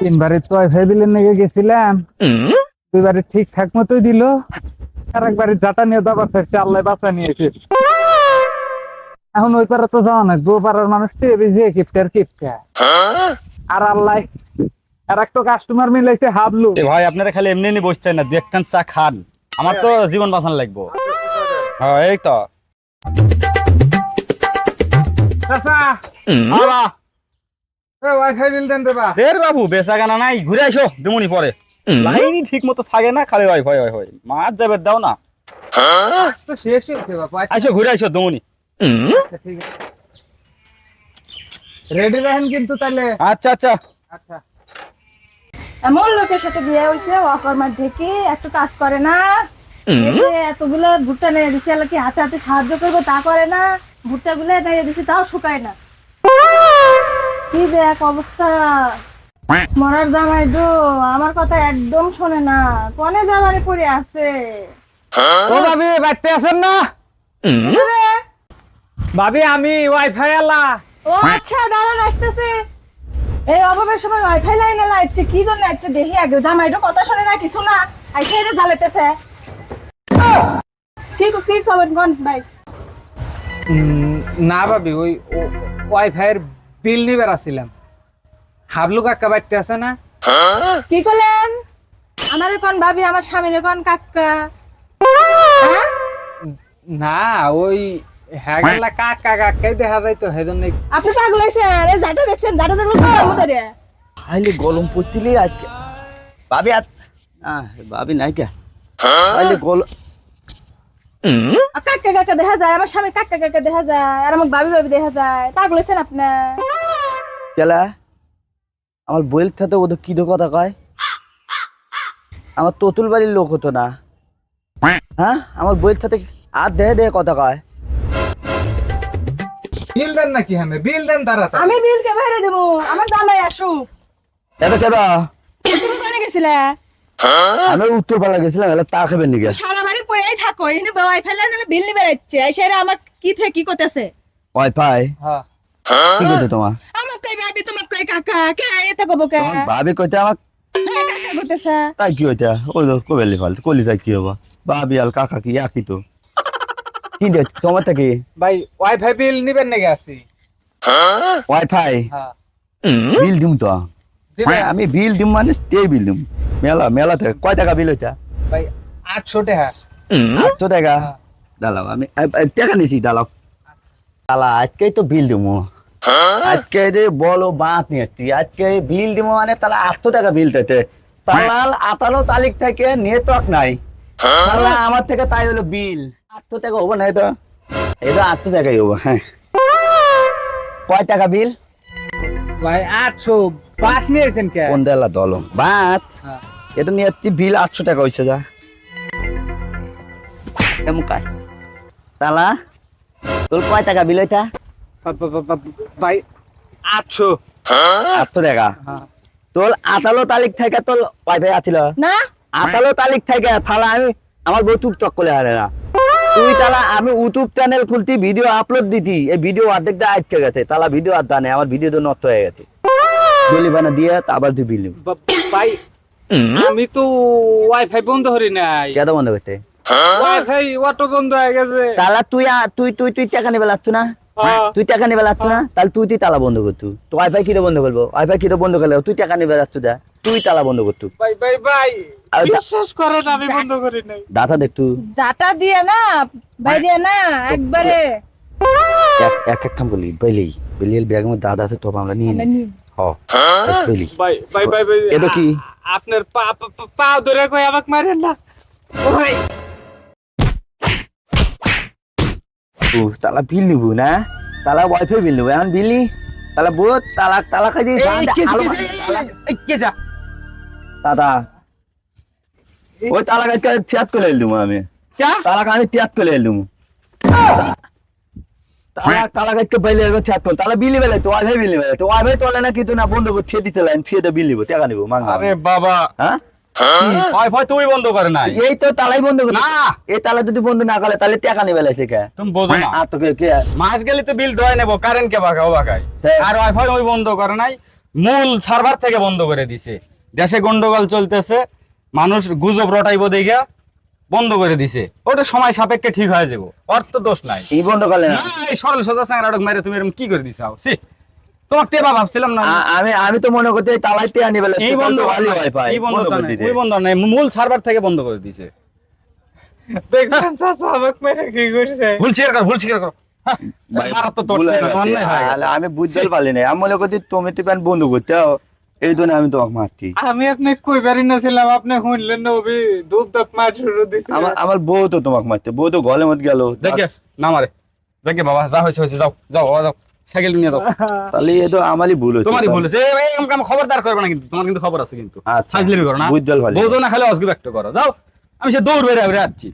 তিনবারে তো ওয়াইফাই বিলের নিয়ে গেছিলাম, দুইবারে ঠিকঠাক মতোই দিল, আর একবারে জাটা নিয়ে দাবার চাইছে, আল্লাহ বাঁচা নিয়েছে। এখন ওই পারে তো যাওয়া না, গো পাড়ার মানুষ টেয়ে বেজে কিপটার কিপটা, আর আল্লাহ আর একটা কাস্টমার মিলাইছে হাবলু। ভাই আপনারা খালি এমনি এমনি বসতেন না, 2 চা খান, আমার তো জীবন বাঁচান লাগবো। হ্যাঁ এই তো ওয়াইফাই বিল দেন রে বা। দের বাবু বেচা গানা নাই, ঘুরে আইসো দুমুনি পরে। লাইনই ঠিক মতো থাকে না, খালি হয় হয় হয় মাছ যাবে দাও না। তো শেষ হয়েছে বাবা। আইসো ঘুরে আইসো দুমুনি। আচ্ছা ঠিক আছে, রেডি রাখেন কিন্তু তাহলে। আচ্ছা আচ্ছা। আচ্ছা এমন লোকের সাথে বিয়ে হয়েছে অকর্মার ঢেকে একটু কাজ করে না, এই যে এতগুলো ভুট্টা নিয়ে দিছে, কি হাতে হাতে সাহায্য করবো তা করে না, ভুট্টা গুলো নিয়ে দিছে তাও শুকায় না। কি যে এক অবস্থা, মরার জামাই ডো আমার কথা একদম শোনে না, কনে জামাই পড়ে আছে। ও ভাবি বাইতে আছেন না? রে, ভাবি আমি ওয়াইফাই আলা। ও আচ্ছা দাঁড়ান আসতেছে। এই অভাবের সময় ওয়াইফাই লাইনে লাইছে কি জন্য একটা দেখি আগে, জামাইটা কথা শোনে না কিছু না, আইসা এটা জ্বালাইতেছে। কি কি খবর কোন ভাই? না ভাবি ওই ওয়াইফাই এর বিল নিবার আসছিলাম। হাবলু কাকা বাইতে আছে না? কি করলেন? আমারে কোন ভাবি, আমার স্বামীরে কোন কাকা? হ্যাঁ? না ওই হ্যাগলা কাকা কাকাই দেখা যায় তো, সেজন্য। আপনি পাগল হইছেন? এই জাটা দেখছেন, জাটা দেখলে তো আমাদের হাইলে গলম পড়তিলে আজকে ভাবি ভাবি নাই কে হাইলে গল কাকা কাকা দেখা যায়, আমার স্বামীর কাকা কাকা দেখা যায়, আর আমার ভাবি ভাবি দেখা যায়। পাগল হইছেন আপনি? কেলা আমার বইয়ের সাথে ওদের কি কথা কয়, আমার তোতুল বাড়ির লোক হতো না। হ্যাঁ আমার বইয়ের সাথে আর দেহে দেহে কথা কয়। বিল দেন নাকি? হ্যাঁ বিল দেন তাড়াতাড়ি। আমি বিল কে বাইরে দেবো, আমার জামাই আসুক। এত কেদা তুমি কোনে গেছিলে? আমি উত্তর পালা গেছিলাম, এলা তা খাবেন নাকি? সারা বাড়ি পড়েই থাকো, এখানে ওয়াইফাই লাইনে বিল নিবে যাচ্ছে, এসে আমার কি থেকে কি করতেছে? ওয়াইফাই হ্যাঁ কি করতে তোমার? আমার কই ভাবি, তোমার কই কাকা, কে এতে কব কে? তোমার ভাবি কইতে আমার হ্যাঁ, কাকা করতেছে। তাই কি হইতে ওই কবেলি ফাল কলি তাই কি হবা? ভাবি আর কাকা কি একই তো। কি দে তোমার থেকে ভাই ওয়াইফাই বিল নিবেন নাকি আসি? ওয়াইফাই হ্যাঁ বিল দিম তো। দিবেন? আমি বিল দিম মানে তে বিল দিম। মেলা মেলা থেকে কয় টাকা বিল হইতা? ভাই 800 টাকা। 800 টাকা দালাও আমি টাকা নিছি দালাও। দালা আজকেই তো বিল দিমু। আজকে যে বলো বাত নিয়েছি, আজকে বিল দিমু মানে তাহলে 800 টাকা বিল দিতে। তালাল 18 তারিখ থেকে নেটওয়ার্ক নাই। তাহলে আমার থেকে তাই হলো বিল 800 টাকা হবো না? এটা এটা 800 টাকাই হবো। হ্যাঁ কয় টাকা বিল? ভাই 800 পাস নিয়েছেন কে? কোন দেলা দলো বাত হ্যাঁ। এটা নিয়ে বিল 800 টাকা হয়েছে। যা এমন কায় তালা তোর কয় টাকা বিল ওইটা? ভাই 800। 800 টাকা। হ্যাঁ তোর 18 তারিখ থেকে তোর ওয়াইফাই আছিল? না 18 তারিখ থেকে তাহলে আমি আমার বউ টুকটক করে হারে না। তুই তাহলে আমি ইউটিউব চ্যানেল খুলতি, ভিডিও আপলোড দিতি, এই ভিডিও অর্ধেক দিয়ে আটকে গেছে। তাহলে ভিডিও আর দানে আমার ভিডিও তো নষ্ট হয়ে গেছে। ডলি বানা দিয়ে আবার তুই বিল নিবি। ভাই আমি তো ওয়াইফাই বন্ধ করি নাই, কেন বন্ধ করতে? ওয়াইফাই অটো বন্ধ হয়ে গেছে। তাহলে তুই তুই তুই তুই টাকা নিবে লাগতো না? তুই টাকা নিবে লাগতো না? তাহলে তুই তালা বন্ধ করতু। তো ওয়াইফাই কি বন্ধ করবো? ওয়াইফাই কি বন্ধ করলে তুই টাকা নিবে লাগতো? যা তুই তালা বন্ধ করতু। ভাই ভাই ভাই আর বিশ্বাস করেন আমি বন্ধ করি নাই। দাতা দেখতু জাটা দিয়ে না বাইরে না একবারে এক এক কাম করলি বেলি বেলির ব্যাগের মধ্যে দাদা আছে তো আমরা নিয়ে আমরা নিই। নিই। হ বেলি ভাই ভাই ভাই ভাই এটা কি? আপনার পা ধরে কই আমাকে মারেন না। ও ভাই তালা বিল নিবো না? তালা ওয়াইফাই বিল নিবো এখন বিল নি? তালা বহুত তালা তালা খাই দিয়ে কে যা দাদা ওই তালা গাছকে তিয়াত করে এলুম আমি। তালাকে আমি তিয়াত করে এলুম। তালা তালা গাছকে বাইলে তিয়াত কর। তালা বিলি বেলে তো ওয়াইফাই বিল নিবে তো ওয়াইফাই তোলে না কিন্তু না বন্ধ করে ছেড়ে দিতে লাইন ছেড়ে বিল নিবো টাকা নিবো মাঙ্গা। আরে বাবা হ্যাঁ ওয়াইফাই তুই বন্ধ করে নাই। এই তো তালাই বন্ধ করে না। এই তালা যদি বন্ধ না করে তাহলে টাকা নিবে লাইছে কে? তুমি বোঝো না, আর তো কে কে মাস গেলে তো বিল দেওয়াই নেবো, কারেন্ট কে বাগাও বাগাই। হ্যাঁ। আর ওয়াইফাই ওই বন্ধ করে নাই, মূল সার্ভার থেকে বন্ধ করে দিছে। দেশে গন্ডগোল চলতেছে, মানুষ গুজব রটাইবো দেখা বন্ধ করে দিছে। ওটা সময় সাপেক্ষে ঠিক হয়ে যাবো, ওর তো দোষ নাই। এই বন্ধ করলে না? না, এই সরল সোজা স্যাংরাডক মেরে তুমি এরকম কি করে দিছাও? সি, তোমাকে তেবা ভাবছিলাম না। আমি তো মনে করতে তালাইতে আনি বেলা এই বন্ধ ওয়াইফাই এই বন্ধ করে দিতে, এই বন্ধ নাই, মূল সার্ভার থেকে বন্ধ করে দিছে। দেখছেন চাচা আমাকে মেরে কি করছে? ভুল স্বীকার করো। হ্যাঁ, মারার তো তোর থেকে না, অন্যায় হয়ে গেছে। আমি বুঝতে পারলি না, আমি মনে করতে তুমি তো প্যান বন্ধ করতে এই জন্য আমি তোমাকে মারছি। আমি আপনি কই পারি না ছিলাম, আপনি শুনলেন না ওবি দুধ দাঁত মার শুরু দিছে। আমার বউ তো তোমাকে মারতে, বউ তো গলে মত গেল। দেখে না মারে, দেখে বাবা যা হয়েছে হয়েছে, যাও যাও বাবা যাও, সাইকেল নিয়ে যাও। তাহলে এ তো আমারই ভুল হচ্ছে। তোমারই ভুল হয়েছে। এই আমাকে খবরদার করবে না কিন্তু, তোমার কিন্তু খবর আছে কিন্তু। আচ্ছা, সাইজলেমি করো না, বুঝতে পারলি। বোঝো না খালি অসগুব একটা করো, যাও। আমি সে দৌড় বেড়ে আসছি।